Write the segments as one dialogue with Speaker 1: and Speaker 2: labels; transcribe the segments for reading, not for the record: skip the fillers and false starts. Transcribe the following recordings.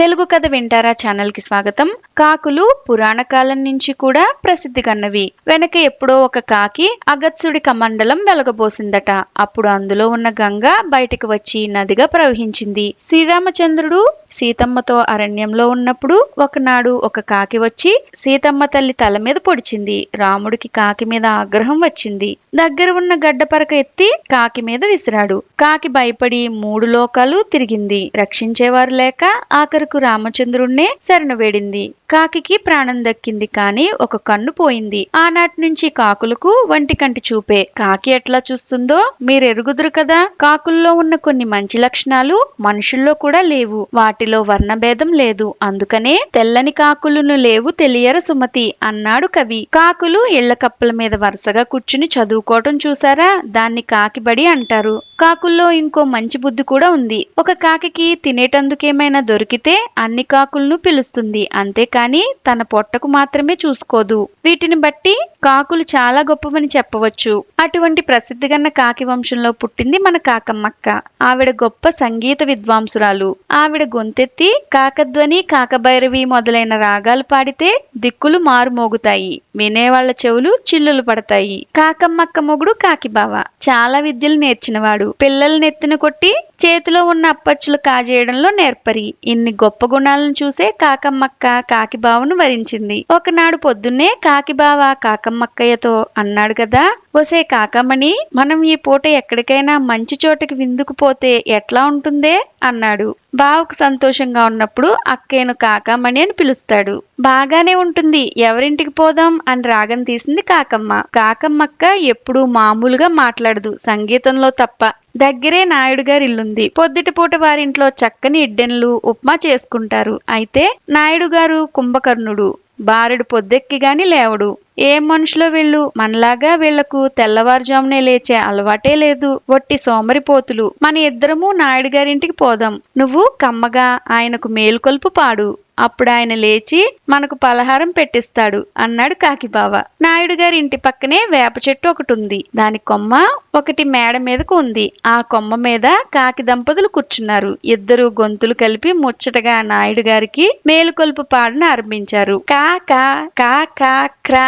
Speaker 1: తెలుగు కథ వింటారా ఛానల్ కి స్వాగతం. కాకులు పురాణ కాలం నుంచి కూడా ప్రసిద్ధి కన్నవి. వెనక ఎప్పుడో ఒక కాకి అగత్సుడి కమండలం వెలగబోసిందట. అప్పుడు అందులో ఉన్న గంగ బయటికి వచ్చి నదిగా ప్రవహించింది. శ్రీరామచంద్రుడు సీతమ్మతో అరణ్యంలో ఉన్నప్పుడు ఒకనాడు ఒక కాకి వచ్చి సీతమ్మ తల్లి తల మీద పొడిచింది. రాముడికి కాకి మీద ఆగ్రహం వచ్చింది. దగ్గర ఉన్న గడ్డపరక ఎత్తి కాకి మీద విసిరాడు. కాకి భయపడి 3 లోకాలు తిరిగింది. రక్షించేవారు లేక ఆఖరుకు రామచంద్రుణ్ణే శరణు వేడింది. కాకికి ప్రాణం దక్కింది, కానీ ఒక కన్ను పోయింది. ఆనాటి నుంచి కాకులకు వంటి కంటి చూపే. కాకి ఎట్లా చూస్తుందో మీరెరుగుదురు కదా. కాకుల్లో ఉన్న కొన్ని మంచి లక్షణాలు మనుషుల్లో కూడా లేవు. వాటిలో వర్ణభేదం లేదు. అందుకనే తెల్లని కాకులను లేవు తెలియర సుమతి అన్నాడు కవి. కాకులు ఇళ్ల కప్పల మీద వరుసగా కూర్చుని చదువుకోవటం చూసారా, దాన్ని కాకిబడి అంటారు. కాకుల్లో ఇంకో మంచి బుద్ధి కూడా ఉంది. ఒక కాకికి తినేటందుకేమైనా దొరికితే అన్ని కాకులను పిలుస్తుంది, అంతేకాని తన పొట్టకు మాత్రమే చూసుకోదు. వీటిని బట్టి కాకులు చాలా గొప్పవని చెప్పవచ్చు. అటువంటి ప్రసిద్ధిగన్న కాకి వంశంలో పుట్టింది మన కాకమ్మక్క. ఆవిడ గొప్ప సంగీత విద్వాంసురాలు. ఆవిడ గొంతెత్తి కాకధ్వని, కాకభైరవి మొదలైన రాగాలు పాడితే దిక్కులు మారుమోగుతాయి. వినేవాళ్ల చెవులు చిల్లులు పడతాయి. కాకమ్మక్క మొగుడు కాకిబావ చాలా విద్యలు నేర్చినవాడు. పిల్లల్ని నెత్తిన కొట్టి చేతిలో ఉన్న అప్పచ్చులు కాజేయడంలో నేర్పరి. ఇన్ని గొప్ప గుణాలను చూసే కాకమ్మక్క కాకిబావను వరించింది. ఒకనాడు పొద్దున్నే కాకిబావ కాకమ్మక్కయ్యతో అన్నాడు కదా, ఒసే కాకమ్మని, మనం ఈ పూట ఎక్కడికైనా మంచి చోటకి విందుకు పోతే ఎట్లా ఉంటుందే అన్నాడు. బావకు సంతోషంగా ఉన్నప్పుడు అక్కేను కాకమ్మని అని పిలుస్తాడు. బాగానే ఉంటుంది, ఎవరింటికి పోదాం అని రాగం తీసింది కాకమ్మ. కాకమ్మక్క ఎప్పుడూ మామూలుగా మాట్లాడదు, సంగీతంలో తప్ప. దగ్గరే నాయుడు గారి ఇల్లుంది. పొద్దుటి పూట వారింట్లో చక్కని ఇడ్డెన్లు, ఉప్మా చేసుకుంటారు. అయితే నాయుడు గారు కుంభకర్ణుడు. బారెడు పొద్దెక్కి గాని లేవడు. ఏం మనుషులో వీళ్ళు, మనలాగా వీళ్లకు తెల్లవారుజామునే లేచే అలవాటే లేదు. వట్టి సోమరిపోతులు. మన ఇద్దరము నాయుడు గారింటికి పోదాం. నువ్వు కమ్మగా ఆయనకు మేలుకొల్పు పాడు, అప్పుడు ఆయన లేచి మనకు పలహారం పెట్టిస్తాడు అన్నాడు కాకిబావ. నాయుడు గారి ఇంటి పక్కనే వేప చెట్టు ఒకటి ఉంది. దాని కొమ్మ ఒకటి మేడ మీదకు ఉంది. ఆ కొమ్మ మీద కాకి దంపతులు కూర్చున్నారు. ఇద్దరు గొంతులు కలిపి ముచ్చటగా నాయుడు గారికి మేలుకొల్పు పాడను ఆరంభించారు. కా కా కా కా క్రా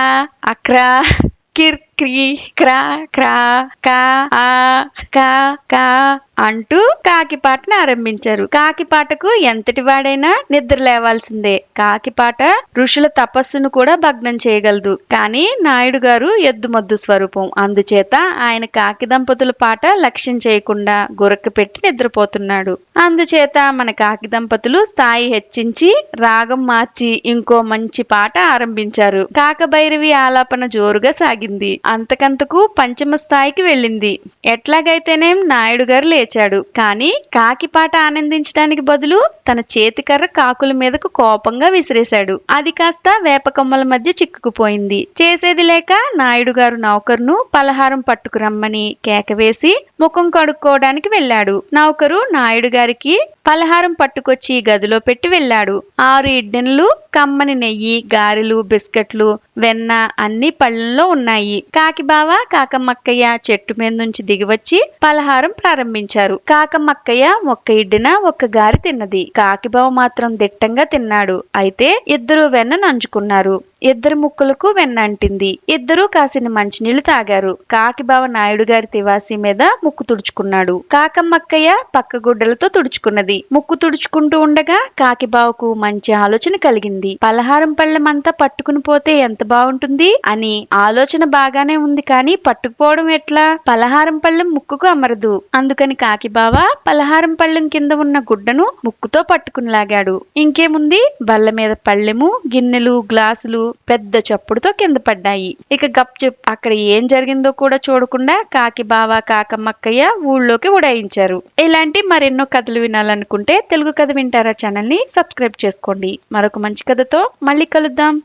Speaker 1: అక్రా కిర్ క్రీ క్రా క్రా కా ఆ కా కా అంటూ కాకిపాటను ఆరంభించారు. కాకిపాటకు ఎంతటి వాడైనా నిద్ర లేవాల్సిందే. కాకిపాట ఋషుల తపస్సును కూడా భగ్నం చేయగలదు. కానీ నాయుడు గారు ఎద్దుమద్దు స్వరూపం. అందుచేత ఆయన కాకి దంపతుల పాట లక్ష్యం చేయకుండా గురక పెట్టి నిద్రపోతున్నాడు. అందుచేత మన కాకి దంపతులు స్థాయి హెచ్చించి రాగం మార్చి ఇంకో మంచి పాట ఆరంభించారు. కాకభైరవి ఆలాపన జోరుగా సాగింది. అంతకంతకు పంచమ స్థాయికి వెళ్ళింది. ఎట్లాగైతేనేం నాయుడు గారు లేచాడు. కానీ కాకి పాట ఆనందించడానికి బదులు తన చేతికర్ర కాకుల మీదకు కోపంగా విసిరేశాడు. అది కాస్త వేపకొమ్మల మధ్య చిక్కుకుపోయింది. చేసేది లేక నాయుడు గారు నౌకరును పలహారం పట్టుకురమ్మని కేకవేసి ముఖం కడుక్కోవడానికి వెళ్ళాడు. నౌకరు నాయుడు గారికి పలహారం పట్టుకొచ్చి గదిలో పెట్టి వెళ్ళాడు. 6 ఇడ్డెన్లు, కమ్మని నెయ్యి, గారెలు, బిస్కెట్లు, వెన్న అన్ని పళ్ళెంలో ఉన్నాయి. కాకిబావ కాకమ్మక్కయ్య చెట్టు మీద నుంచి దిగివచ్చి పలహారం ప్రారంభించారు. కాకమ్మక్కయ్య ఒక్క ఇడ్డిన ఒక్క గారి తిన్నది. కాకిబావ మాత్రం దిట్టంగా తిన్నాడు. అయితే ఇద్దరు వెన్న నంచుకున్నారు. ఇద్దరు ముక్కులకు వెన్న అంటింది. ఇద్దరూ కాసిన మంచినీళ్లు తాగారు. కాకిబావ నాయుడు గారి తివాసి మీద ముక్కు తుడుచుకున్నాడు. కాకమ్మక్కయ్య పక్క గుడ్డలతో తుడుచుకున్నది. ముక్కు తుడుచుకుంటూ ఉండగా కాకిబావకు మంచి ఆలోచన కలిగింది. పలహారం పళ్ళెమంతా పట్టుకుని పోతే ఎంత బాగుంటుంది అని ఆలోచన బాగానే ఉంది, కానీ పట్టుకుపోవడం ఎట్లా? పలహారం పళ్ళెం ముక్కుకు అమరదు. అందుకని కాకిబావ పలహారం పళ్ళెం కింద ఉన్న గుడ్డను ముక్కుతో పట్టుకుని లాగాడు. ఇంకేముంది, బల్ల మీద పళ్ళెము, గిన్నెలు, గ్లాసులు పెద్ద చప్పుడుతో కింద పడ్డాయి. ఇక గప్చుప్ అక్కడ ఏం జరిగిందో కూడా చూడకుండా కాకిబావ కాకమ్మక్కయ్య ఊళ్ళోకి ఉడాయించారు. ఇలాంటి మరెన్నో కథలు వినాలనుకుంటే తెలుగు కథ వింటారా ఛానల్ ని సబ్స్క్రైబ్ చేసుకోండి. మరొక మంచి కథతో మళ్ళీ కలుద్దాం.